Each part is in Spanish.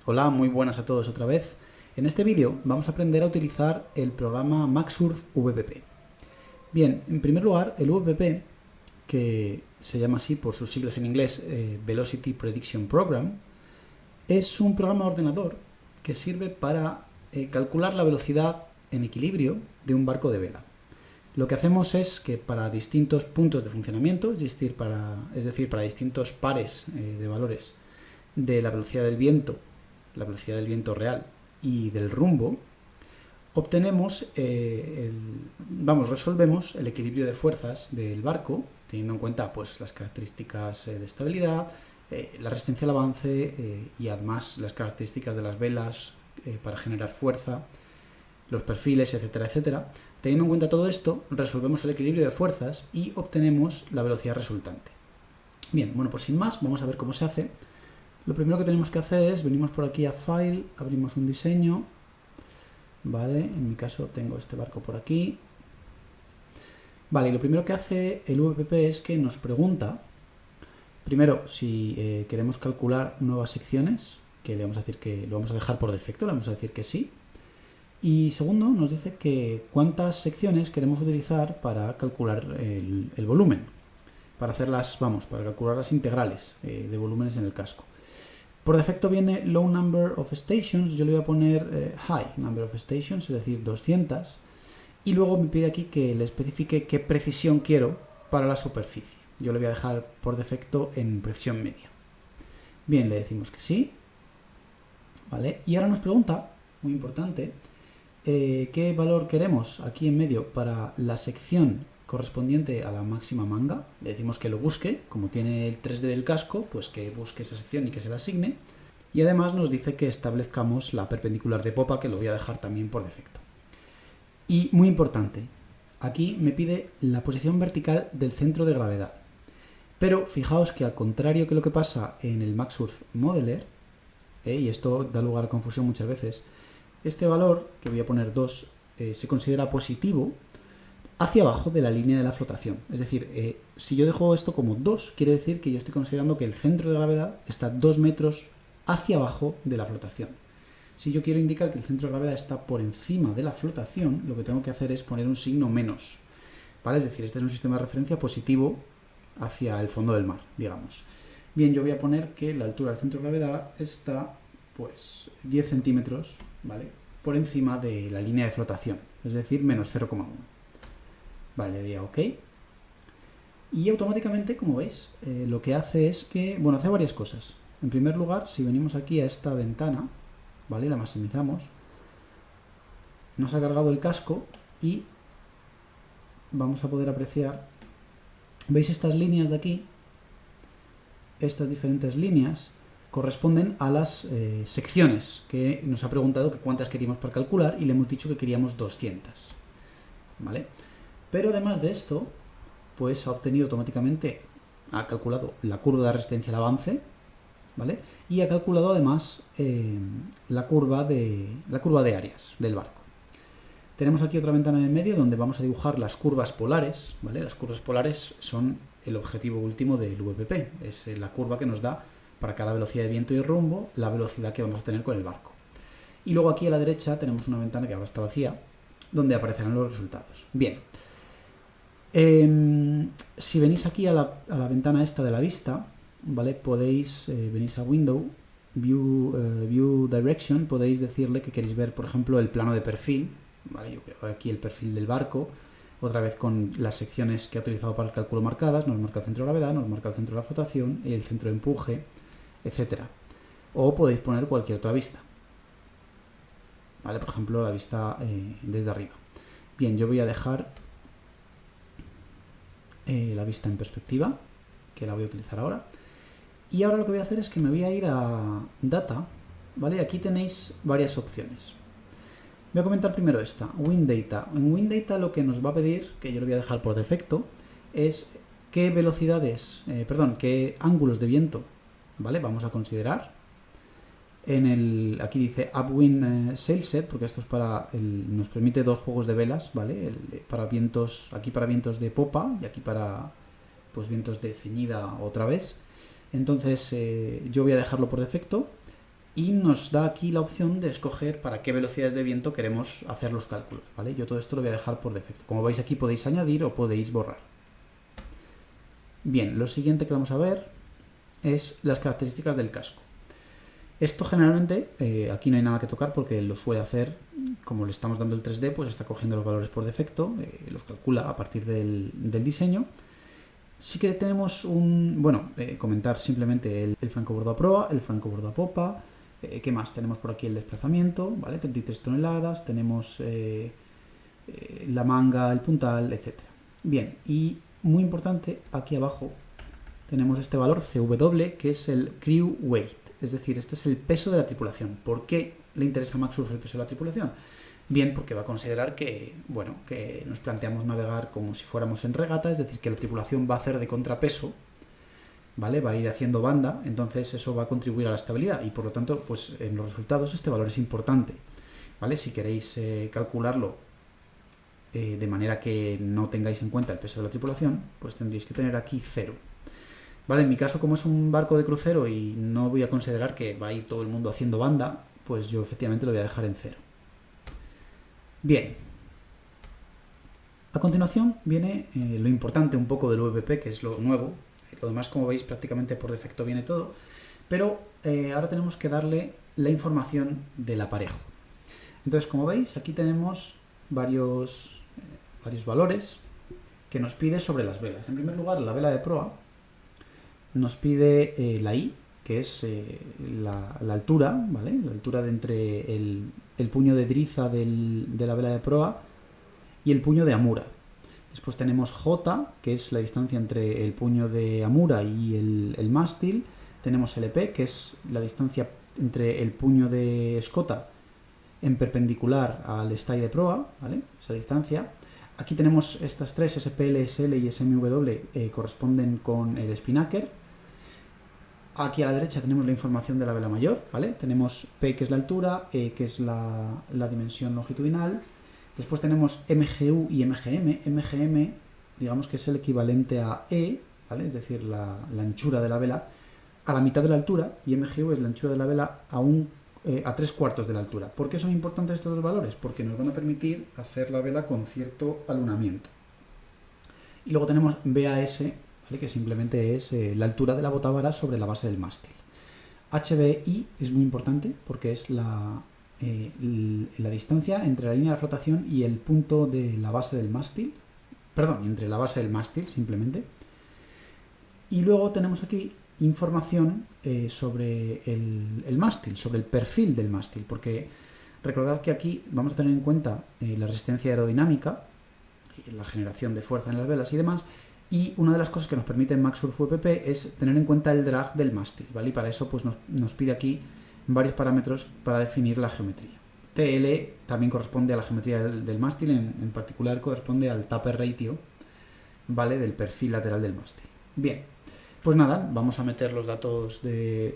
Hola, muy buenas a todos otra vez. En este vídeo vamos a aprender a utilizar el programa MaxSurf VPP. Bien, en primer lugar, el VPP, que se llama así por sus siglas en inglés, Velocity Prediction Program, es un programa de ordenador que sirve para calcular la velocidad en equilibrio de un barco de vela. Lo que hacemos es que para distintos puntos de funcionamiento, es decir, para distintos pares de valores de la velocidad del viento real y del rumbo, obtenemos, resolvemos el equilibrio de fuerzas del barco, teniendo en cuenta pues, las características de estabilidad, la resistencia al avance y además las características de las velas para generar fuerza, los perfiles, etcétera, etcétera. Teniendo en cuenta todo esto, resolvemos el equilibrio de fuerzas y obtenemos la velocidad resultante. Bien, bueno, pues sin más, vamos a ver cómo se hace. Lo primero que tenemos que hacer es, venimos por aquí a File, abrimos un diseño, ¿vale? En mi caso tengo este barco por aquí. Vale, y lo primero que hace el VPP es que nos pregunta, primero, si queremos calcular nuevas secciones, que le vamos a decir que lo vamos a dejar por defecto, le vamos a decir que sí. Y segundo, nos dice que cuántas secciones queremos utilizar para calcular el volumen, para hacerlas, para calcular las integrales de volúmenes en el casco. Por defecto viene low number of stations, yo le voy a poner high number of stations, es decir, 200. Y luego me pide aquí que le especifique qué precisión quiero para la superficie. Yo le voy a dejar por defecto en precisión media. Bien, le decimos que sí. ¿Vale? Y ahora nos pregunta, muy importante, qué valor queremos aquí en medio para la sección correspondiente a la máxima manga. Le decimos que lo busque, como tiene el 3D del casco, pues que busque esa sección y que se la asigne. Y además nos dice que establezcamos la perpendicular de popa, que lo voy a dejar también por defecto. Y muy importante, aquí me pide la posición vertical del centro de gravedad. Pero fijaos que al contrario que lo que pasa en el MaxSurf Modeler, y esto da lugar a confusión muchas veces, este valor, que voy a poner 2, se considera positivo hacia abajo de la línea de la flotación. Es decir, si yo dejo esto como 2, quiere decir que yo estoy considerando que el centro de gravedad está 2 metros hacia abajo de la flotación. Si yo quiero indicar que el centro de gravedad está por encima de la flotación, lo que tengo que hacer es poner un signo menos. ¿Vale? Es decir, este es un sistema de referencia positivo hacia el fondo del mar, digamos. Bien, yo voy a poner que la altura del centro de gravedad está, pues, 10 centímetros, ¿vale?, por encima de la línea de flotación, es decir, menos 0,1. Vale, le doy a OK. Y automáticamente, como veis, lo que hace es que, hace varias cosas. En primer lugar, si venimos aquí a esta ventana, ¿vale?, la maximizamos, nos ha cargado el casco y vamos a poder apreciar, ¿veis estas líneas de aquí? Estas diferentes líneas corresponden a las secciones que nos ha preguntado que cuántas queríamos para calcular y le hemos dicho que queríamos 200, ¿vale? Pero además de esto, pues ha obtenido automáticamente, ha calculado la curva de resistencia al avance, ¿vale? Y ha calculado además la curva de áreas del barco. Tenemos aquí otra ventana en el medio donde vamos a dibujar las curvas polares, ¿vale? Las curvas polares son el objetivo último del VPP, es la curva que nos da para cada velocidad de viento y rumbo la velocidad que vamos a tener con el barco. Y luego aquí a la derecha tenemos una ventana que ahora está vacía, donde aparecerán los resultados. Bien, si venís aquí a la ventana esta de la vista, ¿vale?, podéis, venís a Window, View Direction, podéis decirle que queréis ver, por ejemplo, el plano de perfil, ¿vale? Yo veo aquí el perfil del barco, otra vez con las secciones que ha utilizado para el cálculo marcadas, nos marca el centro de gravedad, nos marca el centro de la flotación, el centro de empuje, etcétera. O podéis poner cualquier otra vista, ¿vale? Por ejemplo, la vista desde arriba. Bien, yo voy a dejar la vista en perspectiva, que la voy a utilizar ahora. Y ahora lo que voy a hacer es que me voy a ir a Data, ¿vale? Aquí tenéis varias opciones. Voy a comentar primero esta, WindData. En WindData lo que nos va a pedir, que yo lo voy a dejar por defecto, es qué qué ángulos de viento, ¿vale?, vamos a considerar. Aquí dice Upwind Sailset, porque esto es nos permite 2 juegos de velas, ¿vale? Aquí para vientos de popa y aquí para pues vientos de ceñida otra vez. Entonces yo voy a dejarlo por defecto. y nos da aquí la opción de escoger para qué velocidades de viento queremos hacer los cálculos, ¿vale? Yo todo esto lo voy a dejar por defecto. Como veis aquí podéis añadir o podéis borrar. Bien, lo siguiente que vamos a ver es las características del casco. Esto generalmente, aquí no hay nada que tocar porque lo suele hacer, como le estamos dando el 3D, pues está cogiendo los valores por defecto, los calcula a partir del diseño. Sí que tenemos comentar simplemente el francobordo a proa, el francobordo a popa. ¿Qué más? Tenemos por aquí el desplazamiento, ¿vale? 33 toneladas, tenemos la manga, el puntal, etc. Bien, y muy importante, aquí abajo tenemos este valor CW, que es el Crew Weight, es decir, este es el peso de la tripulación. ¿Por qué le interesa a MaxSurf el peso de la tripulación? Bien, porque va a considerar que, que nos planteamos navegar como si fuéramos en regata, es decir, que la tripulación va a hacer de contrapeso, ¿vale? Va a ir haciendo banda, entonces eso va a contribuir a la estabilidad y por lo tanto, pues en los resultados este valor es importante, ¿vale? Si queréis calcularlo de manera que no tengáis en cuenta el peso de la tripulación, pues tendréis que tener aquí 0. ¿Vale? En mi caso, como es un barco de crucero y no voy a considerar que va a ir todo el mundo haciendo banda, pues yo efectivamente lo voy a dejar en 0. Bien. A continuación viene lo importante un poco del VP, que es lo nuevo. Lo demás, como veis, prácticamente por defecto viene todo. Pero ahora tenemos que darle la información del aparejo. Entonces, como veis, aquí tenemos varios valores que nos pide sobre las velas. En primer lugar, la vela de proa nos pide la I, que es la altura, ¿vale? La altura de entre el puño de driza de la vela de proa y el puño de amura. Después tenemos J, que es la distancia entre el puño de amura y el mástil. Tenemos LP, que es la distancia entre el puño de escota en perpendicular al stay de proa, ¿vale? Esa distancia. Aquí tenemos estas tres, SPL, SL y SMW, corresponden con el spinnaker. Aquí a la derecha tenemos la información de la vela mayor, ¿vale? Tenemos P, que es la altura, E, que es la dimensión longitudinal. Después tenemos MGU y MGM. MGM, digamos que es el equivalente a E, ¿vale? Es decir, la anchura de la vela a la mitad de la altura, y MGU es la anchura de la vela a 3/4 de la altura. ¿Por qué son importantes estos dos valores? Porque nos van a permitir hacer la vela con cierto alunamiento. Y luego tenemos BAS, ¿vale? Que simplemente es la altura de la botavara sobre la base del mástil. HBI es muy importante porque es la distancia entre la línea de flotación y el punto de la base del mástil. Perdón, entre la base del mástil, simplemente. Y luego tenemos aquí información sobre el mástil, sobre el perfil del mástil, porque recordad que aquí vamos a tener en cuenta la resistencia aerodinámica, la generación de fuerza en las velas y demás, y una de las cosas que nos permite MaxSurf VPP es tener en cuenta el drag del mástil, ¿vale? Y para eso pues nos pide aquí varios parámetros para definir la geometría. TL también corresponde a la geometría del mástil, en particular corresponde al taper ratio, ¿vale? Del perfil lateral del mástil. Bien, pues nada, vamos a meter los datos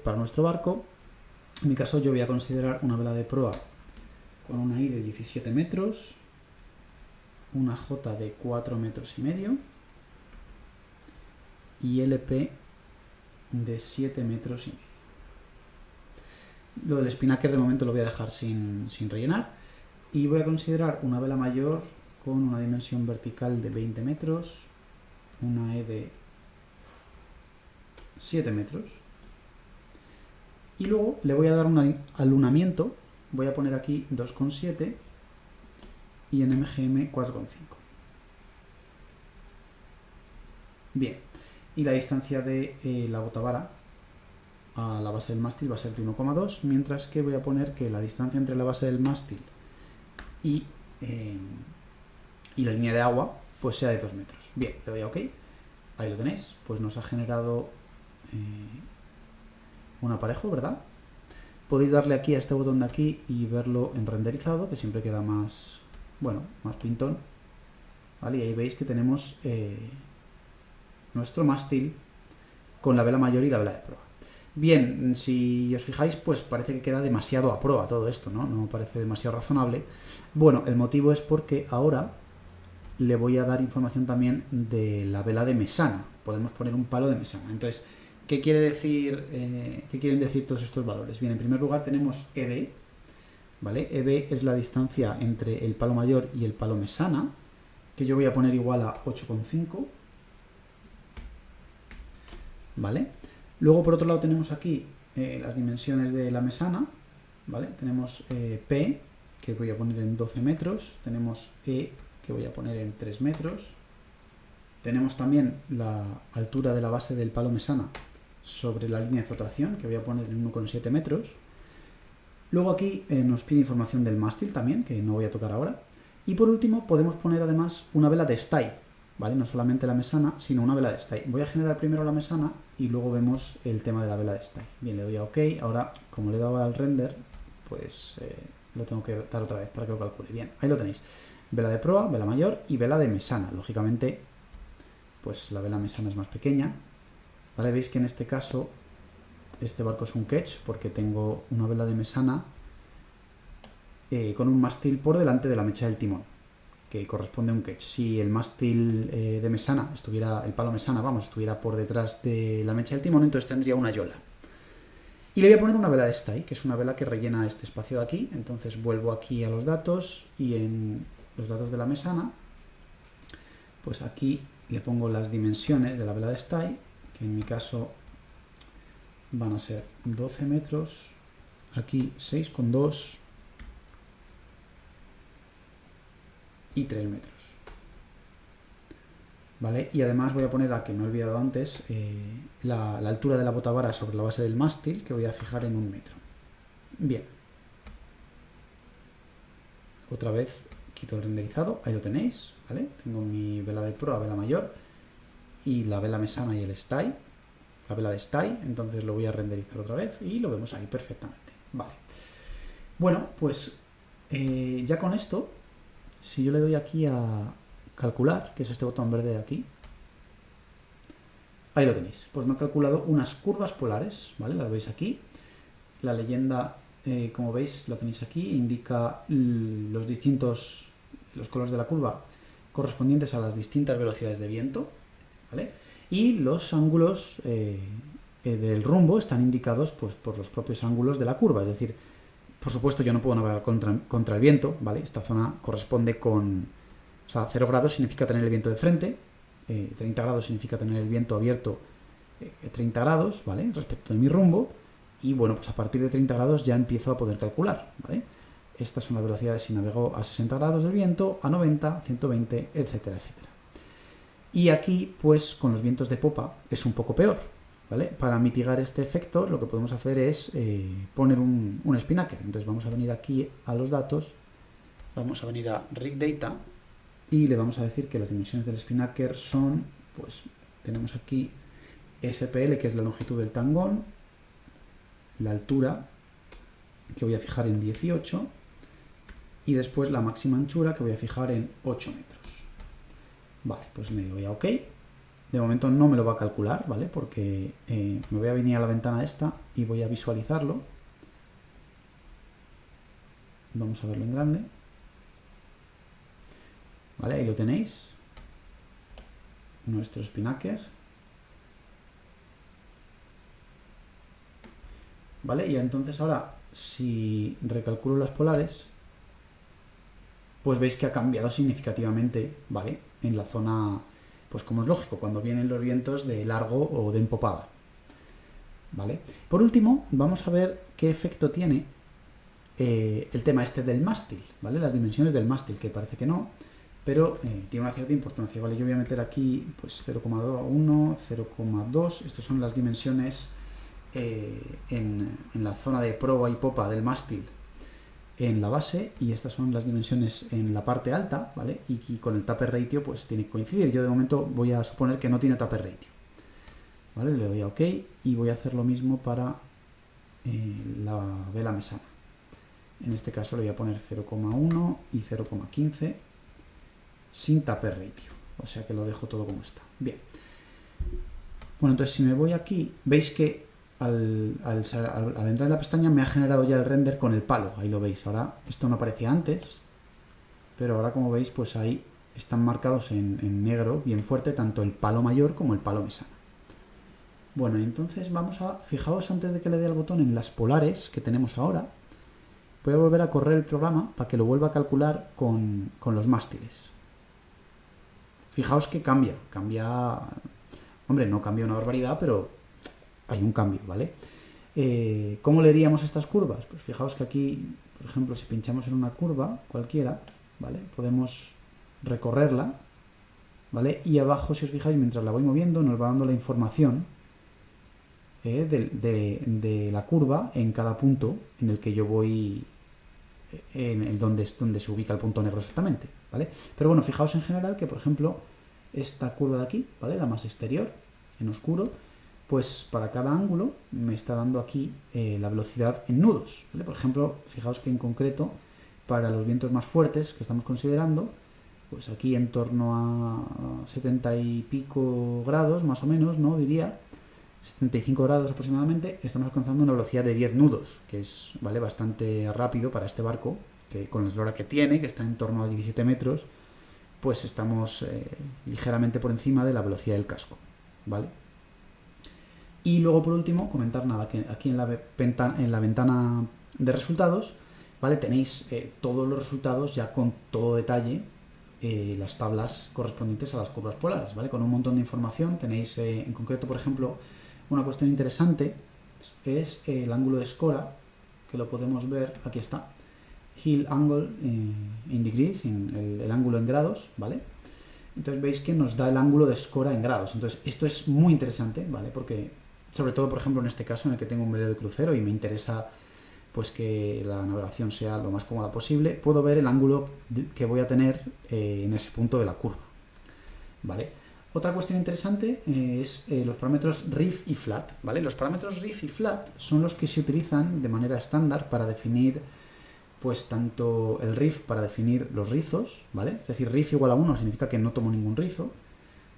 para nuestro barco. En mi caso yo voy a considerar una vela de proa con una I de 17 metros, una J de 4,5 metros y LP de 7,5 metros. Lo del spinnaker de momento lo voy a dejar sin rellenar, y voy a considerar una vela mayor con una dimensión vertical de 20 metros, una E de 7 metros, y luego le voy a dar un alunamiento. Voy a poner aquí 2,7 y en MGM 4,5. Bien, y la distancia de la botavara a la base del mástil va a ser de 1,2, mientras que voy a poner que la distancia entre la base del mástil y la línea de agua pues sea de 2 metros. Bien, le doy a OK. Ahí lo tenéis, pues nos ha generado un aparejo, ¿verdad? Podéis darle aquí a este botón de aquí y verlo en renderizado, que siempre queda más, más pintón, ¿vale? Y ahí veis que tenemos nuestro mástil con la vela mayor y la vela de proa. Bien, si os fijáis, pues parece que queda demasiado a proa todo esto, ¿no? No parece demasiado razonable. Bueno, el motivo es porque ahora le voy a dar información también de la vela de mesana. Podemos poner un palo de mesana. Entonces, ¿Qué quieren decir todos estos valores? Bien, en primer lugar tenemos EB, ¿vale? EB es la distancia entre el palo mayor y el palo mesana, que yo voy a poner igual a 8,5, ¿vale? Luego, por otro lado, tenemos aquí las dimensiones de la mesana, ¿vale? Tenemos P, que voy a poner en 12 metros, tenemos E, que voy a poner en 3 metros, tenemos también la altura de la base del palo mesana sobre la línea de flotación, que voy a poner en 1,7 metros. Luego aquí nos pide información del mástil también, que no voy a tocar ahora. Y por último podemos poner además una vela de stay, ¿vale? No solamente la mesana, sino una vela de stay. Voy a generar primero la mesana y luego vemos el tema de la vela de stay. Bien, le doy a OK. Ahora, como le he dado al render, pues lo tengo que dar otra vez para que lo calcule. Bien, ahí lo tenéis. Vela de proa, vela mayor y vela de mesana. Lógicamente, pues la vela mesana es más pequeña. ¿Vale? Veis que en este caso este barco es un ketch porque tengo una vela de mesana con un mástil por delante de la mecha del timón, que corresponde a un ketch. Si el mástil de mesana estuviera, el palo mesana, vamos, estuviera por detrás de la mecha del timón, entonces tendría una yola. Y le voy a poner una vela de stay, que es una vela que rellena este espacio de aquí. Entonces vuelvo aquí a los datos y en los datos de la mesana, pues aquí le pongo las dimensiones de la vela de stay, que en mi caso van a ser 12 metros, aquí 6,2 y 3 metros. ¿Vale? Y además voy a poner, a que me he olvidado antes, la altura de la botavara sobre la base del mástil, que voy a fijar en 1 metro. Bien. Otra vez quito el renderizado, ahí lo tenéis, ¿vale? Tengo mi vela de proa, vela mayor, y la vela mesana y el stay, la vela de stay, entonces lo voy a renderizar otra vez y lo vemos ahí perfectamente. Vale. Bueno, pues ya con esto, si yo le doy aquí a calcular, que es este botón verde de aquí, ahí lo tenéis. Pues me ha calculado unas curvas polares, ¿vale? Las veis aquí. La leyenda, como veis, la tenéis aquí, indica los colores de la curva correspondientes a las distintas velocidades de viento, ¿vale? Y los ángulos del rumbo están indicados pues, por los propios ángulos de la curva, es decir, por supuesto yo no puedo navegar contra el viento, ¿vale? Esta zona corresponde con... O sea, 0 grados significa tener el viento de frente, 30 grados significa tener el viento abierto 30 grados, ¿vale? Respecto de mi rumbo, y bueno, pues a partir de 30 grados ya empiezo a poder calcular, ¿vale? Estas son las velocidades si navego a 60 grados del viento, a 90, 120, etcétera, etcétera. Y aquí, pues, con los vientos de popa es un poco peor, ¿vale? Para mitigar este efecto, lo que podemos hacer es poner un spinnaker. Entonces vamos a venir aquí a los datos, vamos a venir a Rig Data, y le vamos a decir que las dimensiones del spinnaker son, pues, tenemos aquí SPL, que es la longitud del tangón, la altura, que voy a fijar en 18, y después la máxima anchura, que voy a fijar en 8 metros. Vale, pues le doy a OK. De momento no me lo va a calcular, ¿vale? Porque me voy a venir a la ventana esta y voy a visualizarlo. Vamos a verlo en grande. Vale, ahí lo tenéis. Nuestro spinnaker. ¿Vale? Y entonces ahora, si recalculo las polares, pues veis que ha cambiado significativamente, ¿vale? En la zona, pues como es lógico, cuando vienen los vientos de largo o de empopada, ¿vale? Por último, vamos a ver qué efecto tiene el tema este del mástil, ¿vale? Las dimensiones del mástil, que parece que no, pero tiene una cierta importancia, ¿vale? Yo voy a meter aquí, pues 0,1, 0,2, estas son las dimensiones en la zona de proa y popa del mástil en la base, y estas son las dimensiones en la parte alta, ¿vale? Y con el taper ratio pues tiene que coincidir. Yo de momento voy a suponer que no tiene taper ratio, ¿vale? Le doy a OK y voy a hacer lo mismo para la vela mesana. En este caso le voy a poner 0,1 y 0,15 sin taper ratio, o sea que lo dejo todo como está. Bien. Bueno, entonces si me voy aquí, veis que al entrar en la pestaña me ha generado ya el render con el palo, ahí lo veis. Ahora esto no aparecía antes, pero ahora como veis pues ahí están marcados en negro bien fuerte tanto el palo mayor como el palo mesana. Bueno, entonces fijaos antes de que le dé al botón en las polares que tenemos ahora, voy a volver a correr el programa para que lo vuelva a calcular con los mástiles. Fijaos que cambia, hombre, no cambia una barbaridad, pero hay un cambio, ¿vale? ¿Cómo leeríamos estas curvas? Pues fijaos que aquí, por ejemplo, si pinchamos en una curva cualquiera, ¿vale? Podemos recorrerla, ¿vale? Y abajo, si os fijáis, mientras la voy moviendo, nos va dando la información de la curva en cada punto en el que yo voy, donde se ubica el punto negro exactamente, ¿vale? Pero bueno, fijaos en general que, por ejemplo, esta curva de aquí, ¿vale? La más exterior, en oscuro, pues para cada ángulo me está dando aquí la velocidad en nudos, ¿vale? Por ejemplo, fijaos que en concreto, para los vientos más fuertes que estamos considerando, pues aquí en torno a 70 y pico grados, más o menos, ¿no? Diría, 75 grados aproximadamente, estamos alcanzando una velocidad de 10 nudos, que es, ¿vale?, bastante rápido para este barco, que con la eslora que tiene, que está en torno a 17 metros, pues estamos ligeramente por encima de la velocidad del casco, ¿vale? Y luego, por último, comentar nada, que aquí en la ventana de resultados, ¿vale?, tenéis todos los resultados ya con todo detalle, las tablas correspondientes a las curvas polares, ¿vale? Con un montón de información. Tenéis en concreto, por ejemplo, una cuestión interesante es el ángulo de escora, que lo podemos ver, aquí está, Hill Angle in degrees, el ángulo en grados, ¿vale? Entonces veis que nos da el ángulo de escora en grados. Entonces esto es muy interesante, ¿vale? Porque, sobre todo, por ejemplo, en este caso en el que tengo un velero de crucero y me interesa pues que la navegación sea lo más cómoda posible, puedo ver el ángulo que voy a tener en ese punto de la curva, ¿vale? Otra cuestión interesante es los parámetros RIF y FLAT, ¿vale? Los parámetros RIF y FLAT son los que se utilizan de manera estándar para definir, pues, tanto el RIF para definir los rizos, ¿vale? Es decir, RIF igual a 1 significa que no tomo ningún rizo,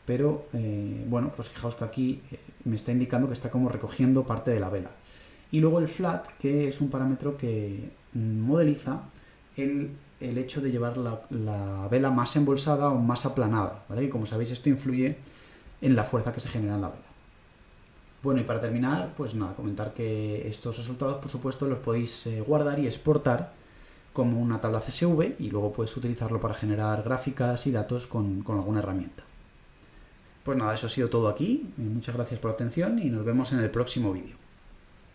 pero, bueno, pues fijaos que aquí me está indicando que está como recogiendo parte de la vela. Y luego el FLAT, que es un parámetro que modeliza el hecho de llevar la vela más embolsada o más aplanada, ¿vale? Y como sabéis, esto influye en la fuerza que se genera en la vela. Bueno, y para terminar, pues nada, comentar que estos resultados, por supuesto, los podéis guardar y exportar como una tabla CSV y luego puedes utilizarlo para generar gráficas y datos con alguna herramienta. Pues nada, eso ha sido todo aquí. Muchas gracias por la atención y nos vemos en el próximo vídeo.